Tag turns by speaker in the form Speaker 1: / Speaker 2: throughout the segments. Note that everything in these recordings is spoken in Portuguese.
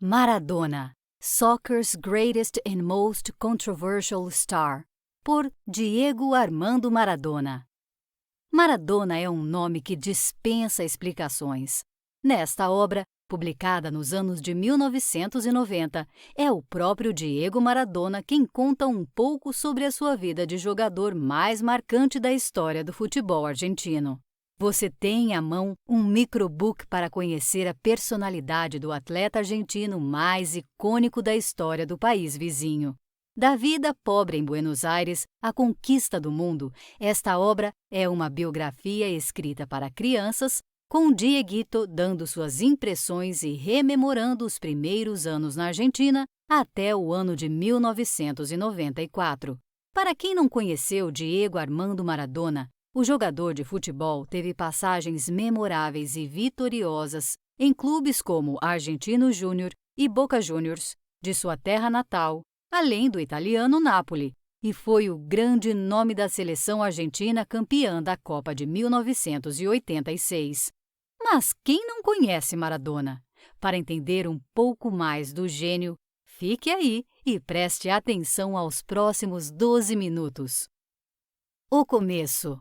Speaker 1: Maradona, Soccer's Greatest and Most Controversial Star, por Diego Armando Maradona. Maradona é um nome que dispensa explicações. Nesta obra, publicada nos anos de 1990, é o próprio Diego Maradona quem conta um pouco sobre a sua vida de jogador mais marcante da história do futebol argentino. Você tem à mão um microbook para conhecer a personalidade do atleta argentino mais icônico da história do país vizinho. Da vida pobre em Buenos Aires à conquista do mundo, esta obra é uma biografia escrita para crianças, com Dieguito dando suas impressões e rememorando os primeiros anos na Argentina até o ano de 1994. Para quem não conheceu Diego Armando Maradona, o jogador de futebol teve passagens memoráveis e vitoriosas em clubes como Argentinos Júnior e Boca Juniors, de sua terra natal, além do italiano Napoli, e foi o grande nome da seleção argentina campeã da Copa de 1986. Mas quem não conhece Maradona? Para entender um pouco mais do gênio, fique aí e preste atenção aos próximos 12 minutos. O começo.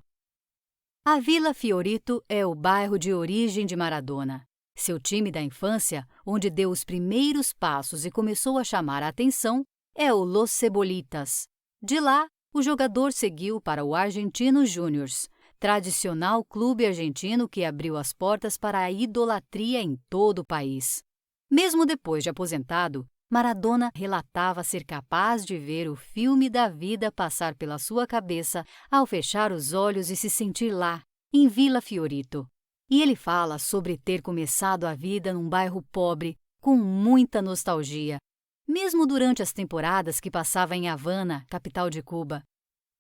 Speaker 1: A Vila Fiorito é o bairro de origem de Maradona. Seu time da infância, onde deu os primeiros passos e começou a chamar a atenção, é o Los Cebolitas. De lá, o jogador seguiu para o Argentinos Júniors, tradicional clube argentino que abriu as portas para a idolatria em todo o país. Mesmo depois de aposentado, Maradona relatava ser capaz de ver o filme da vida passar pela sua cabeça ao fechar os olhos e se sentir lá, em Vila Fiorito. E ele fala sobre ter começado a vida num bairro pobre, com muita nostalgia, mesmo durante as temporadas que passava em Havana, capital de Cuba.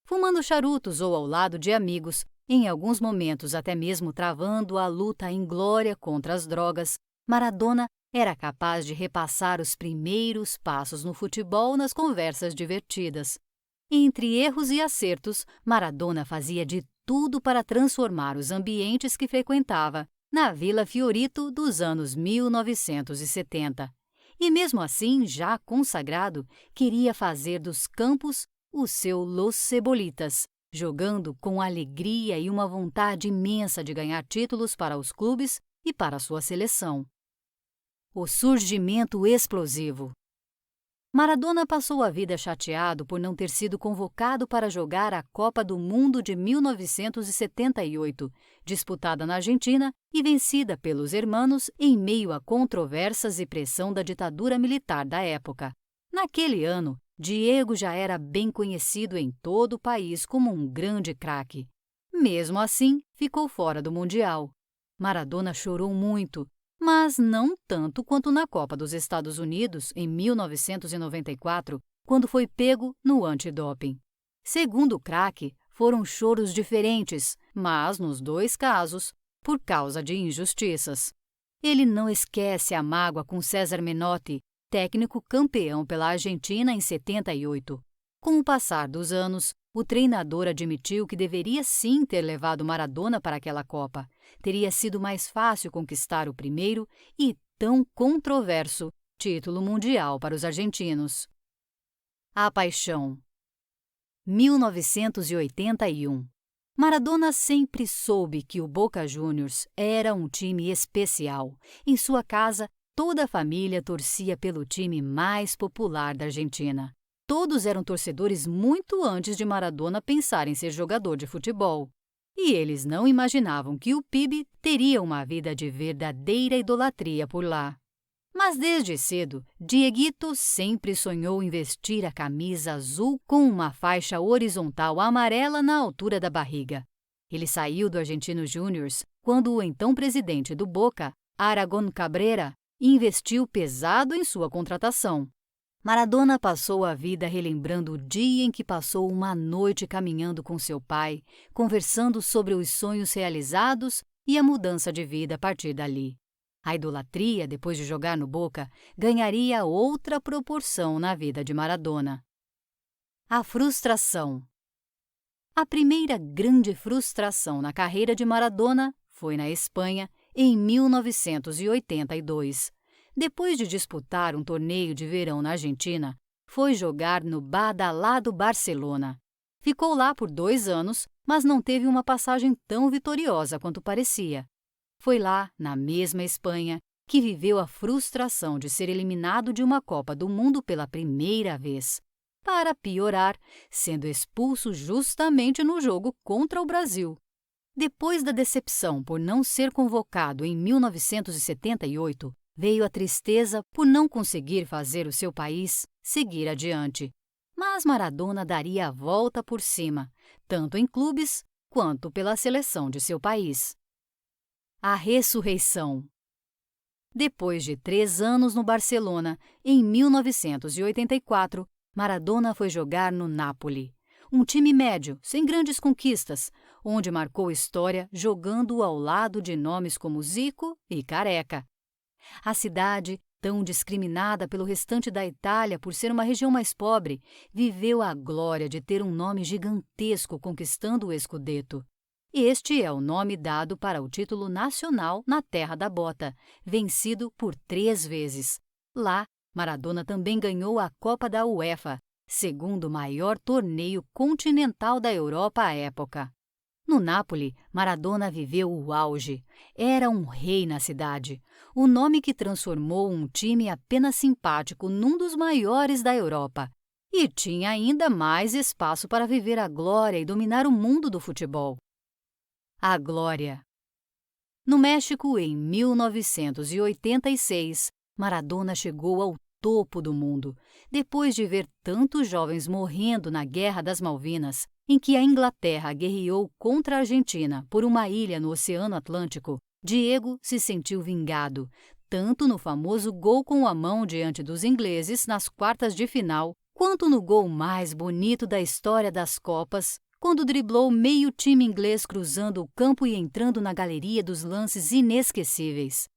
Speaker 1: Fumando charutos ou ao lado de amigos, em alguns momentos até mesmo travando a luta inglória contra as drogas, Maradona era capaz de repassar os primeiros passos no futebol nas conversas divertidas. Entre erros e acertos, Maradona fazia de tudo para transformar os ambientes que frequentava na Vila Fiorito dos anos 1970. E mesmo assim, já consagrado, queria fazer dos campos o seu Los Cebolitas, jogando com alegria e uma vontade imensa de ganhar títulos para os clubes e para sua seleção. O surgimento explosivo. Maradona passou a vida chateado por não ter sido convocado para jogar a Copa do Mundo de 1978, disputada na Argentina e vencida pelos hermanos em meio a controvérsias e pressão da ditadura militar da época. Naquele ano, Diego já era bem conhecido em todo o país como um grande craque. Mesmo assim, ficou fora do Mundial. Maradona chorou muito, mas não tanto quanto na Copa dos Estados Unidos, em 1994, quando foi pego no antidoping. Segundo o craque, foram choros diferentes, mas, nos dois casos, por causa de injustiças. Ele não esquece a mágoa com César Menotti, técnico campeão pela Argentina em 78. Com o passar dos anos, o treinador admitiu que deveria sim ter levado Maradona para aquela Copa. Teria sido mais fácil conquistar o primeiro e tão controverso título mundial para os argentinos. A paixão. 1981. Maradona sempre soube que o Boca Juniors era um time especial. Em sua casa, toda a família torcia pelo time mais popular da Argentina. Todos eram torcedores muito antes de Maradona pensar em ser jogador de futebol. E eles não imaginavam que o PIB teria uma vida de verdadeira idolatria por lá. Mas desde cedo, Dieguito sempre sonhou em vestir a camisa azul com uma faixa horizontal amarela na altura da barriga. Ele saiu do Argentinos Júniors quando o então presidente do Boca, Aragón Cabrera, investiu pesado em sua contratação. Maradona passou a vida relembrando o dia em que passou uma noite caminhando com seu pai, conversando sobre os sonhos realizados e a mudança de vida a partir dali. A idolatria, depois de jogar no Boca, ganharia outra proporção na vida de Maradona. A frustração. A primeira grande frustração na carreira de Maradona foi na Espanha, em 1982. Depois de disputar um torneio de verão na Argentina, foi jogar no badalado Barcelona. Ficou lá por 2 anos, mas não teve uma passagem tão vitoriosa quanto parecia. Foi lá, na mesma Espanha, que viveu a frustração de ser eliminado de uma Copa do Mundo pela primeira vez. Para piorar, sendo expulso justamente no jogo contra o Brasil. Depois da decepção por não ser convocado em 1978, veio a tristeza por não conseguir fazer o seu país seguir adiante. Mas Maradona daria a volta por cima, tanto em clubes quanto pela seleção de seu país. A ressurreição. Depois de 3 anos no Barcelona, em 1984, Maradona foi jogar no Napoli, um time médio, sem grandes conquistas, onde marcou história jogando ao lado de nomes como Zico e Careca. A cidade, tão discriminada pelo restante da Itália por ser uma região mais pobre, viveu a glória de ter um nome gigantesco conquistando o Scudetto. Este é o nome dado para o título nacional na Terra da Bota, vencido por 3 vezes. Lá, Maradona também ganhou a Copa da UEFA, segundo maior torneio continental da Europa à época. No Napoli, Maradona viveu o auge. Era um rei na cidade, o nome que transformou um time apenas simpático num dos maiores da Europa. E tinha ainda mais espaço para viver a glória e dominar o mundo do futebol. A glória. No México, em 1986, Maradona chegou ao topo do mundo, depois de ver tantos jovens morrendo na Guerra das Malvinas, em que a Inglaterra guerreou contra a Argentina por uma ilha no Oceano Atlântico. Diego se sentiu vingado, tanto no famoso gol com a mão diante dos ingleses nas quartas de final, quanto no gol mais bonito da história das Copas, quando driblou meio time inglês cruzando o campo e entrando na galeria dos lances inesquecíveis.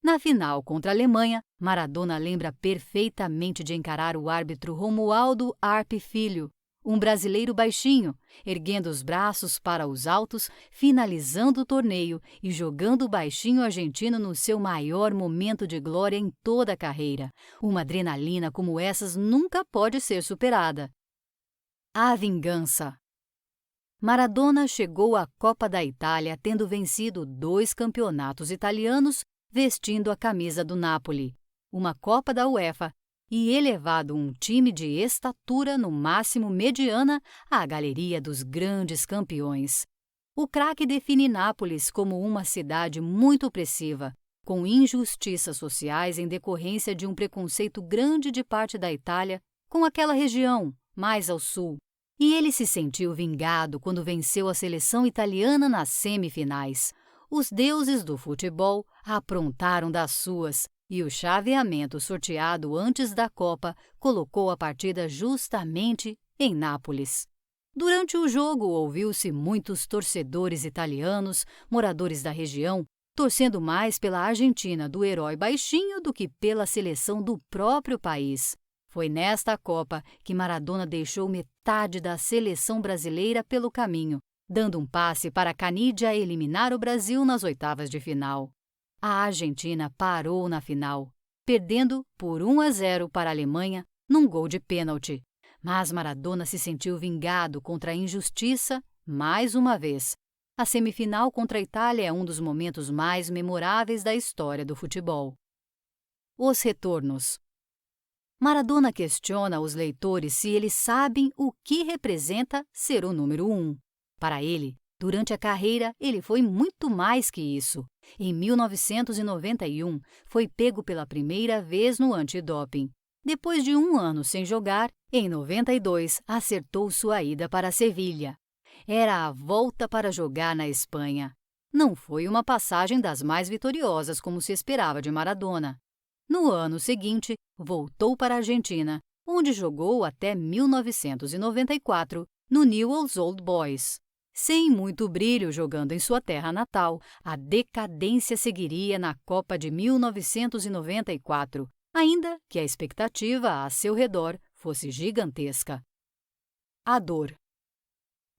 Speaker 1: Na final contra a Alemanha, Maradona lembra perfeitamente de encarar o árbitro Romualdo Arpe Filho, um brasileiro baixinho, erguendo os braços para os altos, finalizando o torneio e jogando o baixinho argentino no seu maior momento de glória em toda a carreira. Uma adrenalina como essas nunca pode ser superada. A vingança. Maradona chegou à Copa da Itália tendo vencido 2 campeonatos italianos vestindo a camisa do Napoli, uma Copa da UEFA e elevado um time de estatura no máximo mediana à galeria dos grandes campeões. O craque define Nápoles como uma cidade muito opressiva, com injustiças sociais em decorrência de um preconceito grande de parte da Itália com aquela região, mais ao sul. E ele se sentiu vingado quando venceu a seleção italiana nas semifinais. Os deuses do futebol aprontaram das suas e o chaveamento sorteado antes da Copa colocou a partida justamente em Nápoles. Durante o jogo, ouviu-se muitos torcedores italianos, moradores da região, torcendo mais pela Argentina do herói baixinho do que pela seleção do próprio país. Foi nesta Copa que Maradona deixou metade da seleção brasileira pelo caminho, dando um passe para Canidia eliminar o Brasil nas oitavas de final. A Argentina parou na final, perdendo por 1-0 para a Alemanha num gol de pênalti. Mas Maradona se sentiu vingado contra a injustiça mais uma vez. A semifinal contra a Itália é um dos momentos mais memoráveis da história do futebol. Os retornos. Maradona questiona os leitores se eles sabem o que representa ser o número 1. Para ele, durante a carreira, ele foi muito mais que isso. Em 1991, foi pego pela primeira vez no antidoping. Depois de 1 ano sem jogar, em 92, acertou sua ida para Sevilha. Era a volta para jogar na Espanha. Não foi uma passagem das mais vitoriosas como se esperava de Maradona. No ano seguinte, voltou para a Argentina, onde jogou até 1994 no Newell's Old Boys. Sem muito brilho jogando em sua terra natal, a decadência seguiria na Copa de 1994, ainda que a expectativa a seu redor fosse gigantesca. A dor.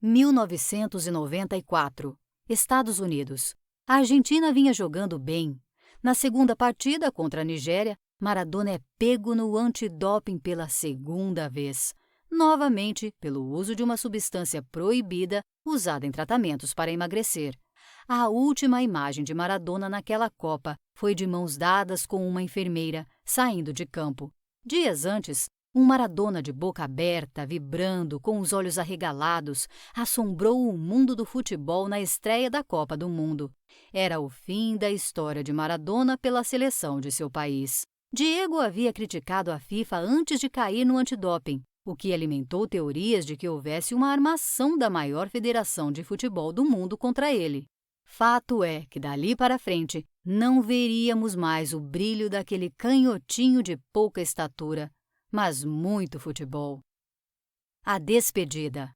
Speaker 1: 1994. Estados Unidos. A Argentina vinha jogando bem. Na segunda partida contra a Nigéria, Maradona é pego no antidoping pela segunda vez, novamente pelo uso de uma substância proibida usada em tratamentos para emagrecer. A última imagem de Maradona naquela Copa foi de mãos dadas com uma enfermeira, saindo de campo. Dias antes, um Maradona de boca aberta, vibrando, com os olhos arregalados, assombrou o mundo do futebol na estreia da Copa do Mundo. Era o fim da história de Maradona pela seleção de seu país. Diego havia criticado a FIFA antes de cair no antidoping, o que alimentou teorias de que houvesse uma armação da maior federação de futebol do mundo contra ele. Fato é que dali para frente não veríamos mais o brilho daquele canhotinho de pouca estatura, mas muito futebol. A despedida.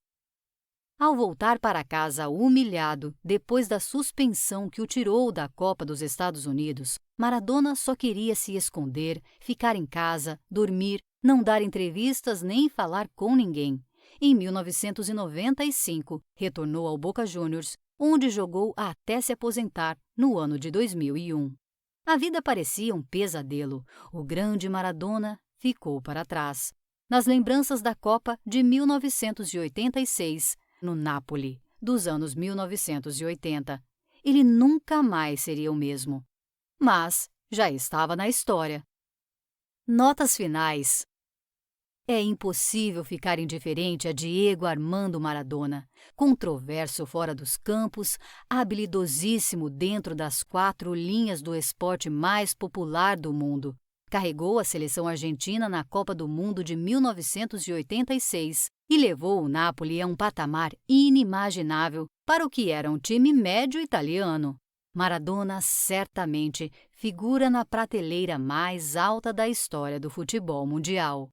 Speaker 1: Ao voltar para casa humilhado depois da suspensão que o tirou da Copa dos Estados Unidos, Maradona só queria se esconder, ficar em casa, dormir, não dar entrevistas nem falar com ninguém. Em 1995, retornou ao Boca Juniors, onde jogou até se aposentar no ano de 2001. A vida parecia um pesadelo. O grande Maradona ficou para trás. Nas lembranças da Copa de 1986, no Napoli, dos anos 1980, ele nunca mais seria o mesmo. Mas já estava na história. Notas finais. É impossível ficar indiferente a Diego Armando Maradona, controverso fora dos campos, habilidosíssimo dentro das 4 linhas do esporte mais popular do mundo. Carregou a seleção argentina na Copa do Mundo de 1986 e levou o Napoli a um patamar inimaginável para o que era um time médio italiano. Maradona certamente figura na prateleira mais alta da história do futebol mundial.